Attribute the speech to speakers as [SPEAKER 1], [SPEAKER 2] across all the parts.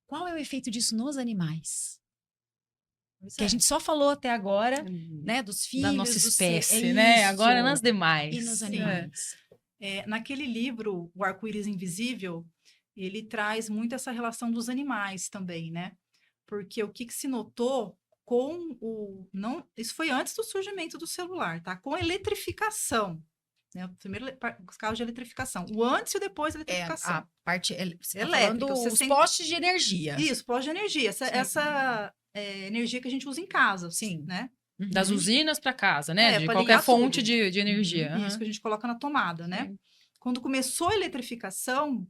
[SPEAKER 1] qual é o efeito disso nos animais?
[SPEAKER 2] Pois
[SPEAKER 1] Que
[SPEAKER 2] é.
[SPEAKER 1] a gente só falou até agora, né, dos filhos,
[SPEAKER 3] Da nossa
[SPEAKER 1] do
[SPEAKER 3] espécie,
[SPEAKER 1] é
[SPEAKER 3] né?
[SPEAKER 1] isso.
[SPEAKER 3] Agora nas demais.
[SPEAKER 1] E nos
[SPEAKER 2] Sim.
[SPEAKER 1] animais.
[SPEAKER 2] Naquele livro, O Arco-Íris Invisível, ele traz muito essa relação dos animais também, né? Porque o que se notou com o... Não, isso foi antes do surgimento do celular, tá? Com a eletrificação, né? O primeiro os carros de eletrificação. O antes e o depois da eletrificação.
[SPEAKER 1] A parte você tá
[SPEAKER 2] Elétrica,
[SPEAKER 1] falando
[SPEAKER 2] você
[SPEAKER 1] os
[SPEAKER 2] sem-
[SPEAKER 1] postes de energia.
[SPEAKER 2] Isso, pós de energia.
[SPEAKER 1] Sim.
[SPEAKER 2] Essa energia que a gente usa em casa,
[SPEAKER 1] Sim.
[SPEAKER 2] né?
[SPEAKER 1] Uhum.
[SPEAKER 3] Das usinas para casa, né? De
[SPEAKER 2] pra
[SPEAKER 3] qualquer
[SPEAKER 2] ligar
[SPEAKER 3] fonte
[SPEAKER 2] tudo.
[SPEAKER 3] de energia.
[SPEAKER 1] Uhum.
[SPEAKER 2] Isso que a gente coloca na tomada, né?
[SPEAKER 3] Sim.
[SPEAKER 2] Quando começou a eletrificação,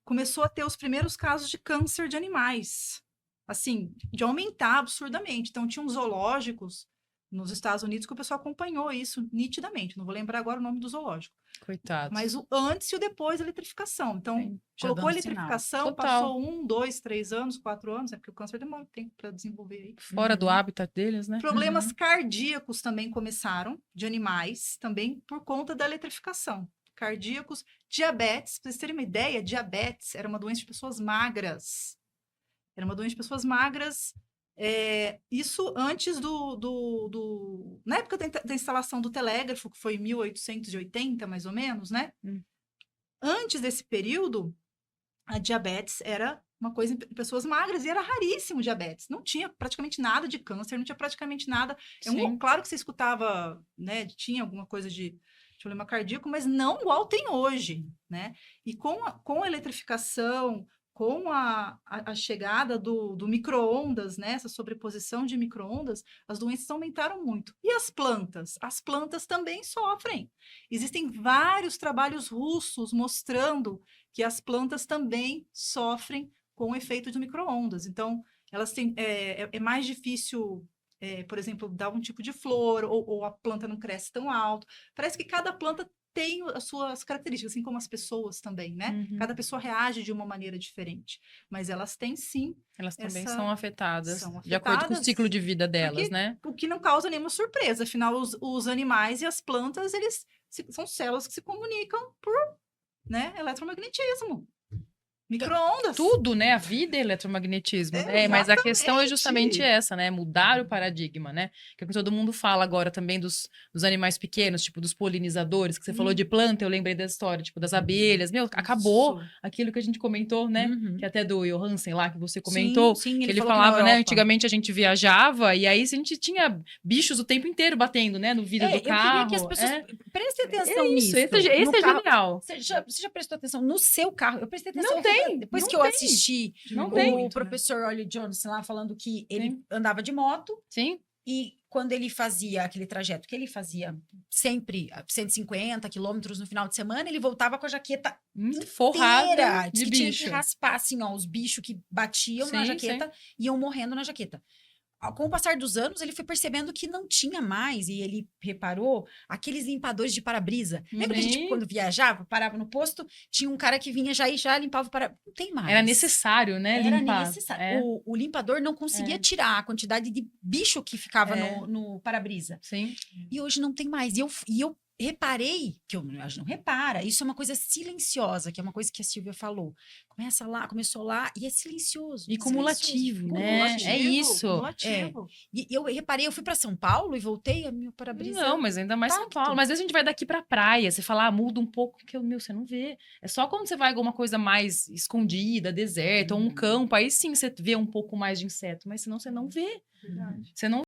[SPEAKER 2] começou a ter os primeiros casos de câncer de animais. Assim, de aumentar absurdamente. Então, tinha uns zoológicos nos Estados Unidos que o pessoal acompanhou isso nitidamente. Não vou lembrar agora o nome do zoológico.
[SPEAKER 3] Coitados.
[SPEAKER 2] Mas o antes e o depois da eletrificação. Então,
[SPEAKER 3] Sim,
[SPEAKER 1] já
[SPEAKER 2] colocou a
[SPEAKER 1] dando sinal.
[SPEAKER 2] eletrificação,
[SPEAKER 3] Total.
[SPEAKER 2] passou 1, 2, 3 anos, 4 anos, porque o câncer demora tempo para desenvolver aí.
[SPEAKER 3] Fora do hábitat deles, né?
[SPEAKER 2] Problemas cardíacos também começaram, de animais, também por conta da eletrificação. Cardíacos, diabetes, para vocês terem uma ideia, diabetes era uma doença de pessoas magras. Era uma doença de pessoas magras, isso antes na época da instalação do telégrafo, que foi em 1880, mais ou menos, né? Antes desse período, a diabetes era uma coisa em pessoas magras e era raríssimo diabetes. Não tinha praticamente nada de câncer, não tinha praticamente nada.
[SPEAKER 3] Sim.
[SPEAKER 2] Claro que você escutava, né? Tinha alguma coisa de problema cardíaco, mas não igual tem hoje, né? E com a eletrificação, com a chegada do micro-ondas, né? Essa sobreposição de micro-ondas, as doenças aumentaram muito. E as plantas? As plantas também sofrem. Existem vários trabalhos russos mostrando que as plantas também sofrem com o efeito do micro-ondas. Então, elas têm, é mais difícil, por exemplo, dar um tipo de flor, ou a planta não cresce tão alto. Parece que cada planta tem as suas características, assim como as pessoas também, né?
[SPEAKER 3] Uhum.
[SPEAKER 2] Cada pessoa reage de uma maneira diferente. Mas elas têm, sim,
[SPEAKER 3] Elas também
[SPEAKER 2] essa-
[SPEAKER 3] são afetadas,
[SPEAKER 2] são
[SPEAKER 3] de acordo com o
[SPEAKER 2] afetadas,
[SPEAKER 3] ciclo de vida delas,
[SPEAKER 2] porque
[SPEAKER 3] né?
[SPEAKER 2] o que não causa nenhuma surpresa. Afinal, os animais e as plantas, são células que se comunicam por, né, eletromagnetismo. Micro-ondas.
[SPEAKER 3] Tudo, né? A vida é eletromagnetismo, né? Mas a questão é justamente essa, né? Mudar o paradigma, né? Que é o que todo mundo fala agora também dos animais pequenos, tipo dos polinizadores, que você falou de planta, eu lembrei dessa história, tipo das abelhas. Meu, acabou aquilo que a gente comentou, né?
[SPEAKER 1] Uhum.
[SPEAKER 3] Que até do Johansen lá, que você comentou.
[SPEAKER 1] Sim,
[SPEAKER 3] Que ele
[SPEAKER 1] falou que
[SPEAKER 3] falava,
[SPEAKER 1] na
[SPEAKER 3] né?
[SPEAKER 1] Europa.
[SPEAKER 3] Antigamente a gente viajava e aí a gente tinha bichos o tempo inteiro batendo, né? No vidro do
[SPEAKER 1] Eu
[SPEAKER 3] carro.
[SPEAKER 1] queria que as pessoas prestem atenção
[SPEAKER 3] É isso,
[SPEAKER 1] nisso.
[SPEAKER 3] esse é
[SPEAKER 1] No carro.
[SPEAKER 3] genial.
[SPEAKER 1] Você já prestou atenção no seu carro? Eu prestei atenção
[SPEAKER 3] Não tem,
[SPEAKER 1] depois
[SPEAKER 3] não
[SPEAKER 1] que eu
[SPEAKER 3] tem.
[SPEAKER 1] assisti
[SPEAKER 3] Não
[SPEAKER 1] o
[SPEAKER 3] tem.
[SPEAKER 1] professor Ollie Johnson lá falando que ele
[SPEAKER 3] Sim.
[SPEAKER 1] andava de moto
[SPEAKER 3] Sim.
[SPEAKER 1] e quando ele fazia aquele trajeto que ele fazia sempre 150 quilômetros no final de semana, ele voltava com a jaqueta
[SPEAKER 3] Forrada
[SPEAKER 1] inteira.
[SPEAKER 3] de
[SPEAKER 1] Diz que tinha
[SPEAKER 3] bicho.
[SPEAKER 1] que raspar assim, ó, os bichos que batiam na
[SPEAKER 3] Sim,
[SPEAKER 1] jaqueta iam morrendo na jaqueta. Com o passar dos anos, ele foi percebendo que não tinha mais, e ele reparou aqueles limpadores de para-brisa. Lembra que a gente, quando viajava, parava no posto, tinha um cara que vinha já e já limpava o para... Não tem mais.
[SPEAKER 3] Era necessário, né,
[SPEAKER 1] Era
[SPEAKER 3] limpar.
[SPEAKER 1] necessário. O limpador não conseguia tirar a quantidade de bicho que ficava no para-brisa.
[SPEAKER 3] Sim.
[SPEAKER 1] E hoje não tem mais. E eu reparei, que eu acho que não repara, isso é uma coisa silenciosa, que é uma coisa que a Silvia falou. Começou lá e é silencioso.
[SPEAKER 3] E cumulativo, né? É isso.
[SPEAKER 2] Cumulativo.
[SPEAKER 1] E eu reparei, eu fui para São Paulo e voltei, a meu para-brisa.
[SPEAKER 3] Não, mas ainda mais São
[SPEAKER 1] intacto.
[SPEAKER 3] Paulo. Mas às vezes a gente vai daqui pra praia, você fala, muda um pouco, porque, você não vê. É só quando você vai alguma coisa mais escondida, deserta, ou um campo, aí sim você vê um pouco mais de inseto, mas senão você não vê.
[SPEAKER 2] Verdade.
[SPEAKER 3] Você não